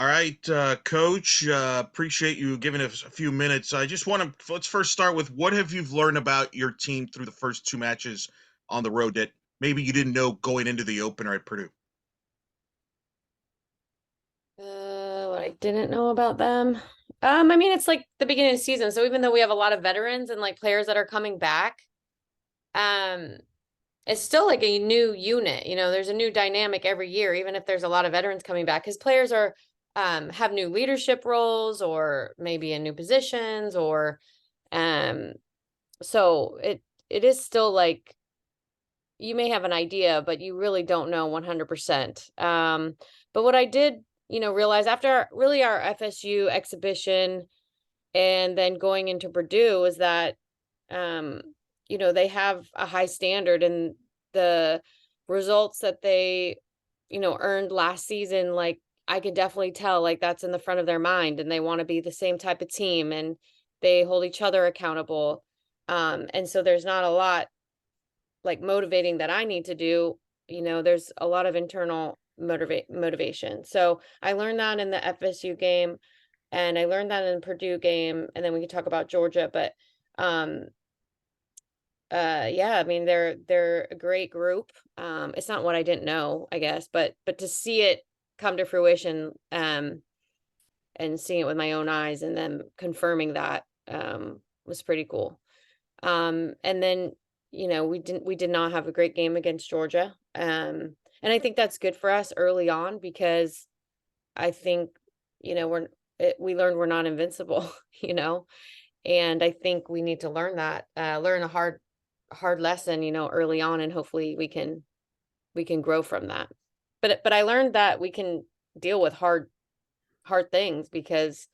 All right, Coach. Appreciate you giving us a few minutes. I just want to let's first start with what have you learned about your team through the first two matches on the road that maybe you didn't know going into the opener at Purdue. What I didn't know about them. It's like the beginning of the season. So even though we have a lot of veterans and like players that are coming back, um, it's still like a new unit. There's a new dynamic every year, even if there's a lot of veterans coming back, because players are have new leadership roles or maybe in new positions or um so it is still like you may have an idea, but you really don't know 100%. But what I did, realize after really our FSU exhibition and then going into Purdue is that, um, they have a high standard and the results that they, earned last season, like I could definitely tell, like that's in the front of their mind and they want to be the same type of team and they hold each other accountable. And so there's not a lot like motivating that I need to do, there's a lot of internal motivation. So I learned that in the FSU game and I learned that in the Purdue game, and then we could talk about Georgia, but um yeah, they're a great group. It's not what I didn't know, I guess, but to see it come to fruition, and seeing it with my own eyes and then confirming that was pretty cool. And then, we did not have a great game against Georgia. And I think that's good for us early on because I think, we learned we're not invincible, you know, and I think we need to learn that, learn a hard lesson, early on, and hopefully we can grow from that. But I learned that we can deal with hard things because,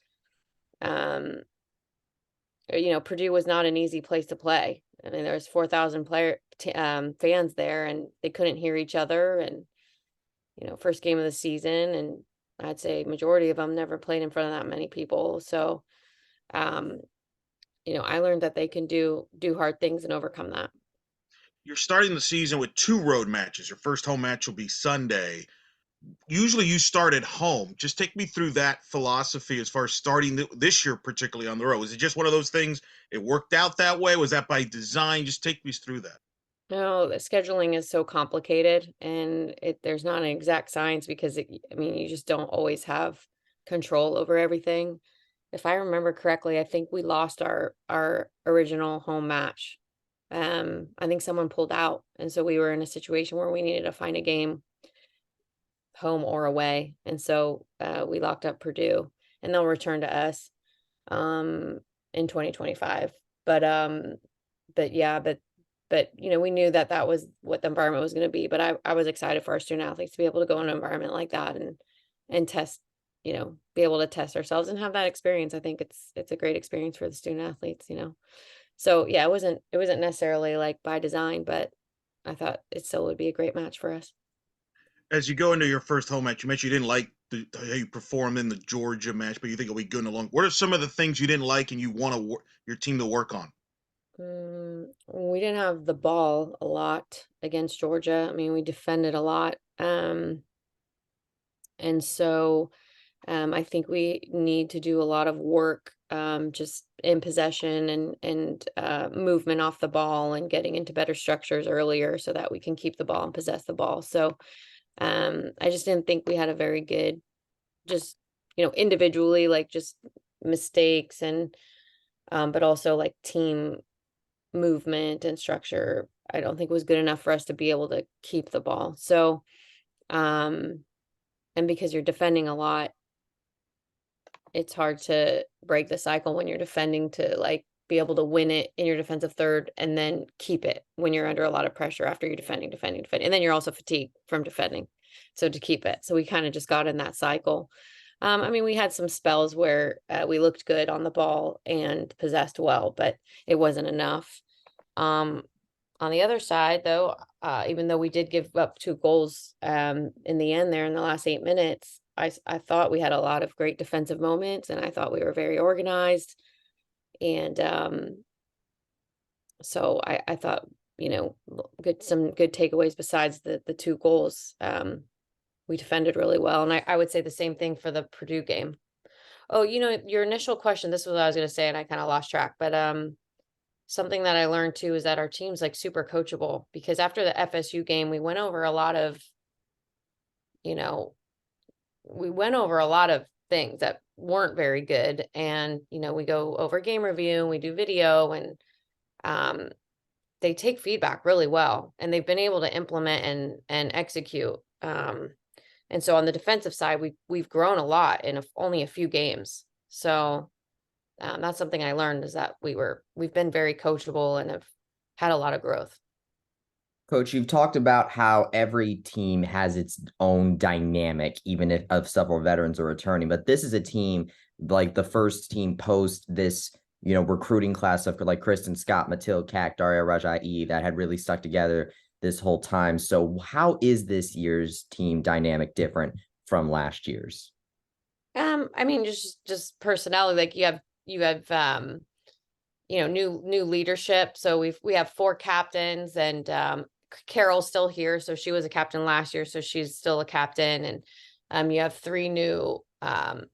um, Purdue was not an easy place to play. I mean, there's 4,000 fans there, and they couldn't hear each other. And first game of the season, and I'd say majority of them never played in front of that many people. So, um, I learned that they can do hard things and overcome that. You're starting the season with two road matches. Your first home match will be Sunday. Usually, you start at home. Just take me through that philosophy as far as starting this year, particularly on the road. Was it just one of those things? It worked out that way. Was that by design? Just take me through that. No, the scheduling is so complicated, and there's not an exact science because you just don't always have control over everything. If I remember correctly, I think we lost our original home match. I think someone pulled out, and so we were in a situation where we needed to find a game, home or away, and so we locked up Purdue, and they'll return to us um, in 2025. But but yeah, but we knew that that was what the environment was going to be. But I was excited for our student athletes to be able to go in an environment like that and test, be able to test ourselves and have that experience. I think it's a great experience for the student athletes. So yeah, it wasn't necessarily like by design, but I thought it still would be a great match for us. As you go into your first home match, you mentioned you didn't like how you performed in the Georgia match, but you think it'll be good in the long. What are some of the things you didn't like and you want your team to work on? We didn't have the ball a lot against Georgia. I mean, we defended a lot. And so I think we need to do a lot of work, just in possession and movement off the ball and getting into better structures earlier so that we can keep the ball and possess the ball. So I just didn't think we had a very good, just individually, like just mistakes and but also like team movement and structure. I don't think was good enough for us to be able to keep the ball. So um and because you're defending a lot, it's hard to break the cycle when you're defending to like be able to win it in your defensive third and then keep it when you're under a lot of pressure after you're defending. And then you're also fatigued from defending. So to keep it. So we kind of just got in that cycle. We had some spells where we looked good on the ball and possessed well, but it wasn't enough. Um, on the other side, though, even though we did give up two goals in the end there in the last 8 minutes, I thought we had a lot of great defensive moments, and I thought we were very organized. And so I thought, some good takeaways besides the two goals. We defended really well, and I would say the same thing for the Purdue game. Oh, your initial question, this was what I was gonna say, and I kinda lost track, but, something that I learned too is that our team's, like, super coachable because after the FSU game, you know, we went over a lot of things that weren't very good, and, we go over game review, and we do video, and, um, they take feedback really well, and they've been able to implement and execute, and so on the defensive side, we've grown a lot in only a few games. So that's something I learned is that we've been very coachable and have had a lot of growth. Coach, you've talked about how every team has its own dynamic, even if of several veterans are returning. But this is a team like the first team post this, recruiting class of like Kristen Scott, Matilde Kack, Daria Rajai that had really stuck together this whole time. So how is this year's team dynamic different from last year's? I mean, just personality, like you have new leadership. So we have four captains, and Carol's still here, so she was a captain last year, so she's still a captain, and you have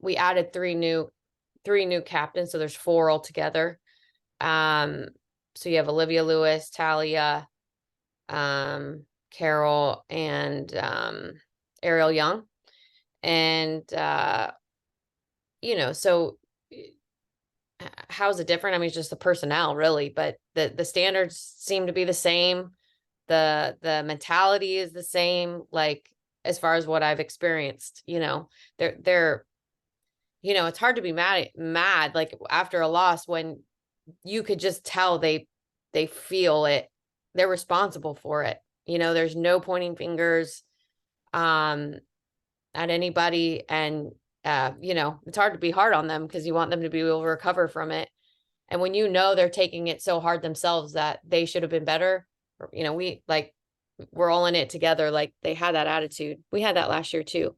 we added three new captains, so there's four altogether. So you have Olivia Lewis, Talia, Carol, and Ariel Young, and so how's it different? I mean, it's just the personnel, really, but the standards seem to be the same. The mentality is the same, like as far as what I've experienced. They're it's hard to be mad like after a loss when you could just tell they feel it. They're responsible for it. There's no pointing fingers at anybody, and it's hard to be hard on them because you want them to be able to recover from it. And when they're taking it so hard themselves that they should have been better, we're all in it together. Like they had that attitude. We had that last year too.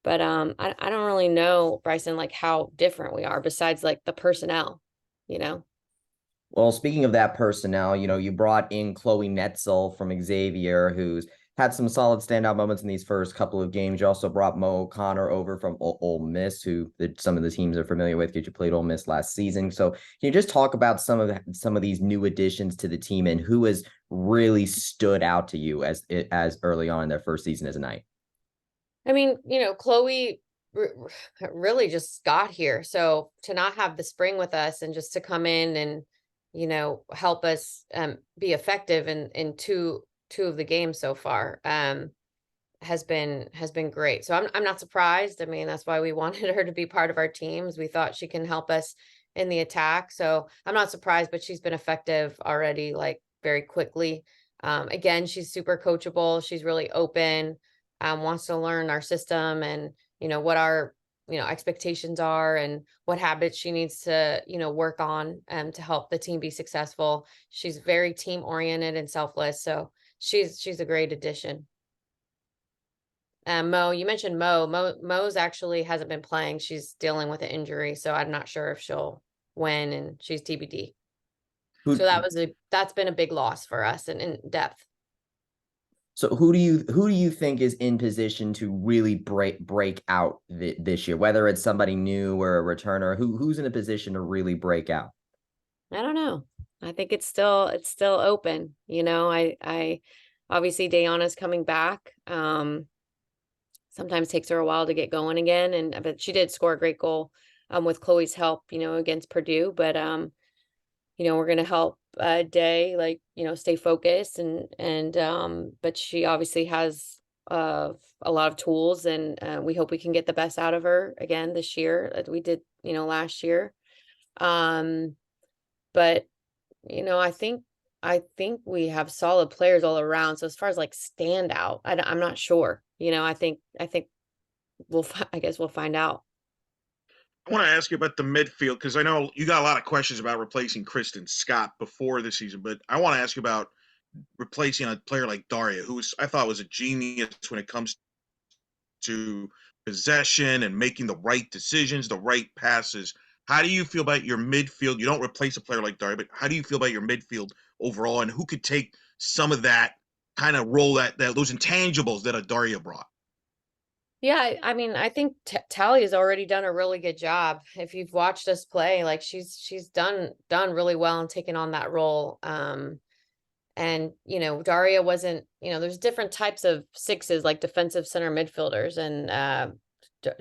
But I don't really know, Bryson, like how different we are besides like the personnel, you know. Well, speaking of that personnel, you brought in Chloe Netzel from Xavier, who's had some solid standout moments in these first couple of games. You also brought Mo O'Connor over from Ole Miss, who some of the teams are familiar with because you played Ole Miss last season. So can you just talk about some of these new additions to the team and who has really stood out to you as early on in their first season as a Knight? I mean, Chloe really just got here. So to not have the spring with us and just to come in and, help us be effective in two of the games so far has been great. So I'm not surprised. I mean, that's why we wanted her to be part of our teams. We thought she can help us in the attack. So I'm not surprised, but she's been effective already, like very quickly. Again, she's super coachable. She's really open, wants to learn our system and, what our, expectations are and what habits she needs to, work on to help the team be successful. She's very team oriented and selfless. So she's a great addition. Mo, you mentioned Mo. Mo's actually hasn't been playing. She's dealing with an injury, so I'm not sure if she'll win, and she's TBD. So that's been a big loss for us in depth. So who do you think is in position to really break out this year? Whether it's somebody new or a returner, who's in a position to really break out? I don't know. I think it's still open. I obviously Dayana's coming back. Sometimes takes her a while to get going again, but she did score a great goal with Chloe's help, against Purdue. But we're gonna help Day, like, stay focused and but she obviously has a lot of tools, and we hope we can get the best out of her again this year as we did, last year. But I think we have solid players all around. So as far as like standout, I'm not sure. I think I guess we'll find out. I want to ask you about the midfield because I know you got a lot of questions about replacing Kristen Scott before the season, but I want to ask you about replacing a player like Daria, I thought was a genius when it comes to possession and making the right decisions, the right passes. How do you feel about your midfield? You don't replace a player like Daria, but how do you feel about your midfield overall, and who could take some of that kind of role, that those intangibles that a Daria brought? Yeah, I mean, I think Talia's already done a really good job. If you've watched us play, like she's done really well and taken on that role. And Daria wasn't, there's different types of sixes, like defensive center midfielders, and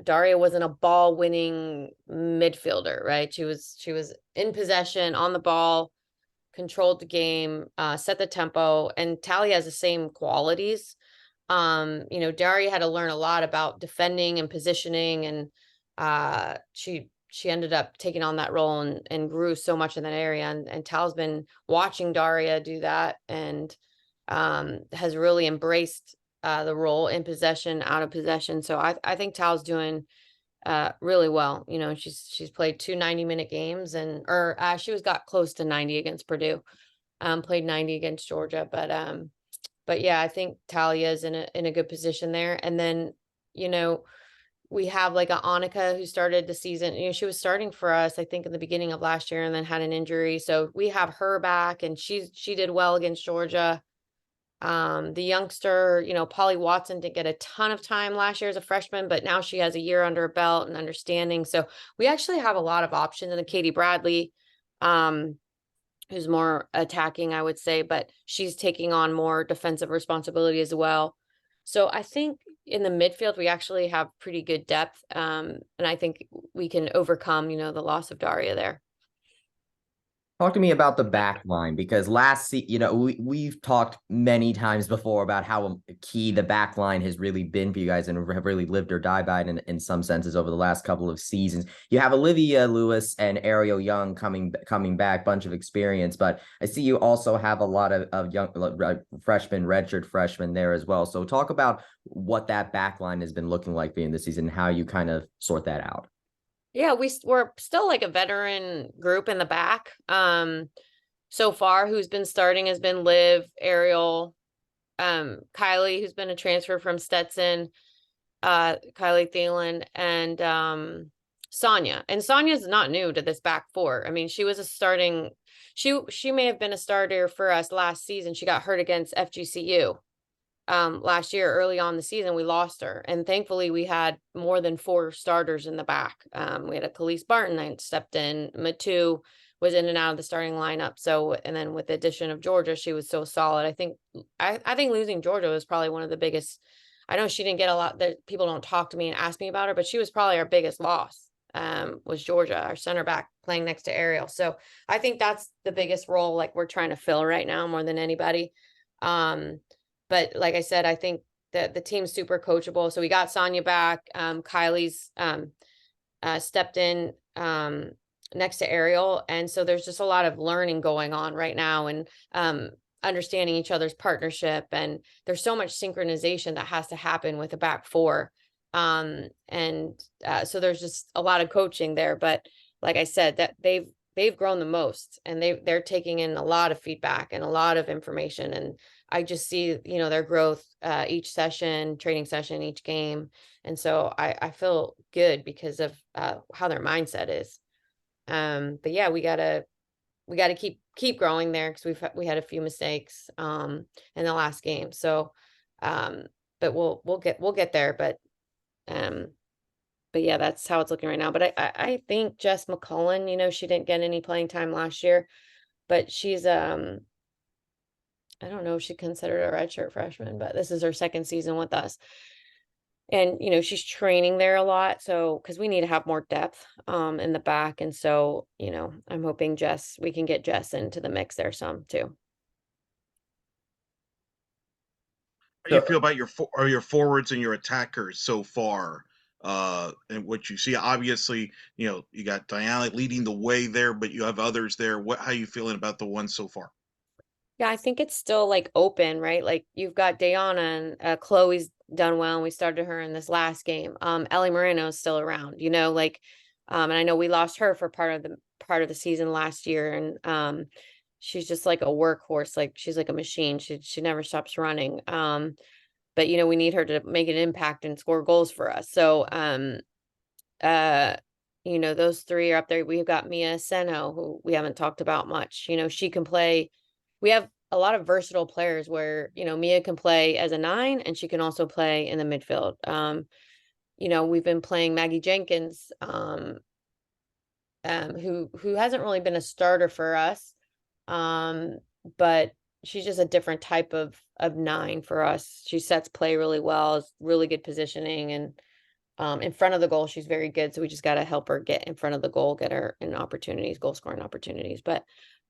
Daria wasn't a ball winning midfielder, right? She was in possession, on the ball, controlled the game, set the tempo, and Talia has the same qualities. Daria had to learn a lot about defending and positioning, and she ended up taking on that role and grew so much in that area. And Tal's been watching Daria do that, and has really embraced the role in possession, out of possession. So I think Tal's doing really well. She's played 2 90-minute games, and or she was got close to 90 against Purdue. Played 90 against Georgia, but yeah, I think Talia is in a good position there. And then, we have like a Annika who started the season. She was starting for us, I think, in the beginning of last year, and then had an injury. So we have her back, and she did well against Georgia. The youngster, Polly Watson didn't get a ton of time last year as a freshman, but now she has a year under her belt and understanding. So we actually have a lot of options. And Katie Bradley, who's more attacking, I would say, but she's taking on more defensive responsibility as well. So I think in the midfield, we actually have pretty good depth. And I think we can overcome, the loss of Daria there. Talk to me about the back line, because we've talked many times before about how key the back line has really been for you guys, and have really lived or died by it in some senses over the last couple of seasons. You have Olivia Lewis and Ariel Young coming back, bunch of experience, but I see you also have a lot of young freshmen, redshirt freshmen there as well. So talk about what that back line has been looking like being this season, how you kind of sort that out. Yeah, we're still like a veteran group in the back. So far, who's been starting has been Liv, Ariel, Kylie, who's been a transfer from Stetson, Kylie Thielen, and Sonia. And Sonia's not new to this back four. I mean, she was a starting. She may have been a starter for us last season. She got hurt against FGCU. Last year, early on the season, we lost her, and thankfully we had more than 4 starters in the back. We had a Khalees Barton that stepped in. Matu was in and out of the starting lineup. So, and then with the addition of Georgia, she was so solid. I think losing Georgia was probably one of the biggest. I know she didn't get a lot, that people don't talk to me and ask me about her, but she was probably our biggest loss. Was Georgia, our center back, playing next to Ariel. So I think that's the biggest role, like, we're trying to fill right now more than anybody. But like I said, I think that the team's super coachable. So we got Sonia back. Kylie's stepped in next to Ariel. And so there's just a lot of learning going on right now, and understanding each other's partnership. And there's so much synchronization that has to happen with the back four. So there's just a lot of coaching there. But like I said, that they've grown the most, and they're taking in a lot of feedback and a lot of information. And I just see, their growth each session, training session, each game. And so I feel good because of how their mindset is. But yeah, we gotta keep growing there, because we had a few mistakes in the last game. So but we'll get there. But yeah, that's how it's looking right now. But I think Jess McCullen, she didn't get any playing time last year, but she's I don't know if she considered a redshirt freshman, but this is her second season with us. And, she's training there a lot. So, because we need to have more depth in the back. And so, I'm hoping we can get Jess into the mix there some too. How do you feel about your forwards and your attackers so far? And what you see, obviously, you got Diana leading the way there, but you have others there. How are you feeling about the ones so far? Yeah, I think it's still like open, right? Like, you've got Dayana, and Chloe's done well, and we started her in this last game. Ellie Moreno is still around, and I know we lost her for part of the season last year. And she's just like a workhorse, like she's like a machine. She never stops running. But we need her to make an impact and score goals for us. So those 3 are up there. We've got Mia Seno, who we haven't talked about much. She can play. We have a lot of versatile players where, Mia can play as a 9, and she can also play in the midfield. we've been playing Maggie Jenkins, who hasn't really been a starter for us. But she's just a different type of 9 for us. She sets play really well, is really good positioning, and in front of the goal, she's very good. So we just got to help her get in front of the goal, get her in opportunities, goal scoring opportunities. But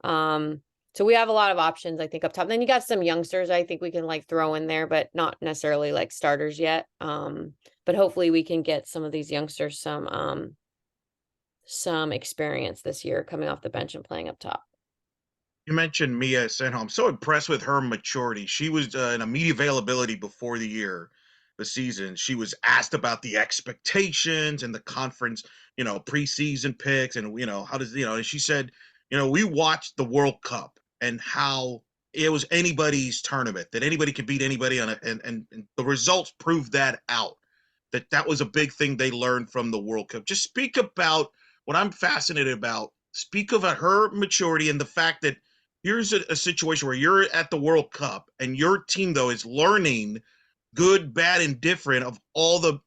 so we have a lot of options, I think, up top. Then you got some youngsters I think we can like throw in there, but not necessarily like starters yet. But hopefully we can get some of these youngsters some experience this year coming off the bench and playing up top. You mentioned Mia Senho. I'm so impressed with her maturity. She was in a media availability before the season. She was asked about the expectations and the conference, preseason picks, and how does and she said, we watched the World Cup and how it was anybody's tournament, that anybody could beat anybody on it, and the results proved that out. That was a big thing they learned from the World Cup. Just speak about what I'm fascinated about. Speak about her maturity and the fact that here's a situation where you're at the World Cup and your team though is learning good, bad, and different of all the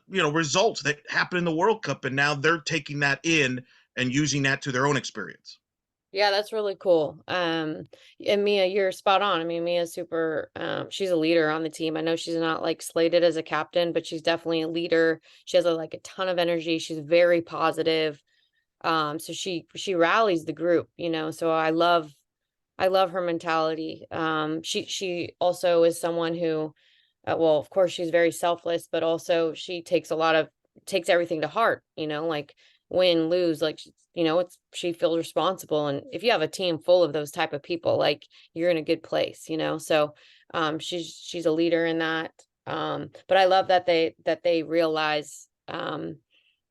results that happen in the World Cup, and now they're taking that in and using that to their own experience. Yeah, that's really cool. And Mia, you're spot on. I mean, Mia's super, she's a leader on the team. I know she's not like slated as a captain, but she's definitely a leader. She has like a ton of energy. She's very positive. So she rallies the group, so I love her mentality. She also is someone who, well, of course she's very selfless, but also she takes everything to heart, like win, lose, like, she feels responsible. And if you have a team full of those type of people, like you're in a good place, so, she's a leader in that. But I love that they realize,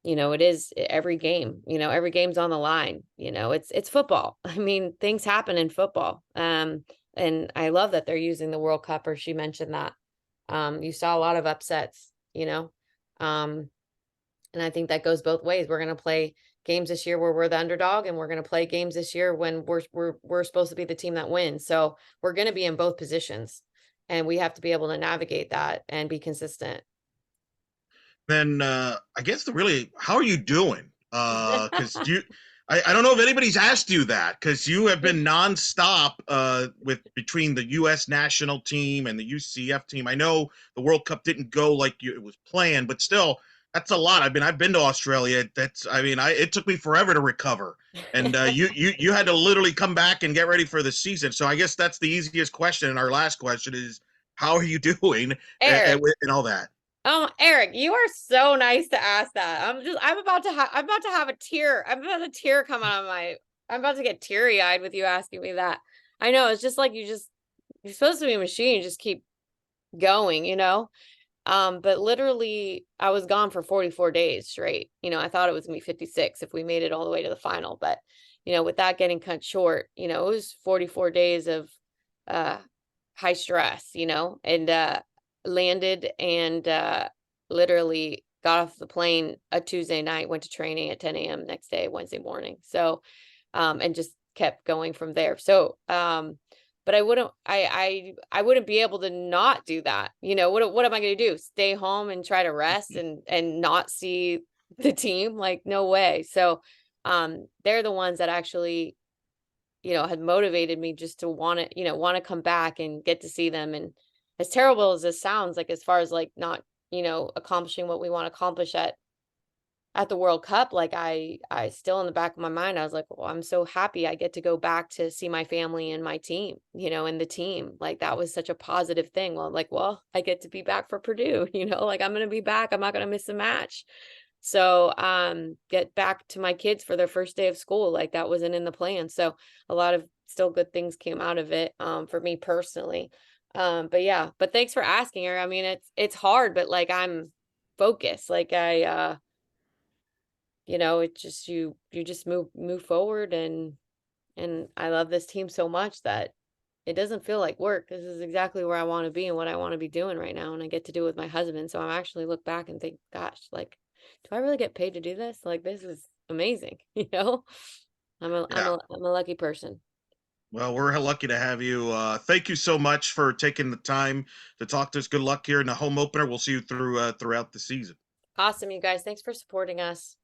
it is every game, every game's on the line, it's football. I mean, things happen in football. And I love that they're using the World Cup, or she mentioned that. You saw a lot of upsets, and I think that goes both ways. We're going to play games this year where we're the underdog, and we're going to play games this year when we're supposed to be the team that wins. So we're going to be in both positions, and we have to be able to navigate that and be consistent. Then I guess how are you doing? Because I don't know if anybody's asked you that, because you have been nonstop with between the U.S. national team and the UCF team. I know the World Cup didn't go like it was planned, but still, that's a lot. I've been to Australia. It took me forever to recover, and you had to literally come back and get ready for the season. So I guess that's the easiest question. And our last question is, how are you doing Eric, and all that? Eric, you are so nice to ask that. I'm about to have a tear. I'm about to get teary eyed with you asking me that. I know, it's just like you're supposed to be a machine. You just keep going, but literally I was gone for 44 days straight. I thought it was gonna be 56 if we made it all the way to the final, but with that getting cut short, it was 44 days of high stress, and landed and literally got off the plane a Tuesday night, went to training at 10 a.m. next day, Wednesday morning. So, and just kept going from there. So, but I wouldn't be able to not do that. What am I going to do? Stay home and try to rest and not see the team? Like, no way. So, they're the ones that actually, had motivated me just to want to come back and get to see them. And as terrible as this sounds, like as far as like not, accomplishing what we want to accomplish at the World Cup, like I still in the back of my mind, I was like, well, I'm so happy I get to go back to see my family and my team, and the team. Like that was such a positive thing. Well, like, well, I get to be back for Purdue, like I'm going to be back. I'm not going to miss a match. So, get back to my kids for their first day of school. Like that wasn't in the plan. So a lot of still good things came out of it, for me personally. But yeah, but thanks for asking her. I mean, it's hard, but like I'm focused. Like it just you just move forward, and I love this team so much that it doesn't feel like work. This is exactly where I want to be and what I want to be doing right now, and I get to do it with my husband. So I'm actually look back and think, gosh, like, do I really get paid to do this? Like, this is amazing. Yeah. I'm a lucky person. Well, we're lucky to have you. Thank you so much for taking the time to talk to us. Good luck here in the home opener. We'll see you throughout the season. Awesome, you guys. Thanks for supporting us.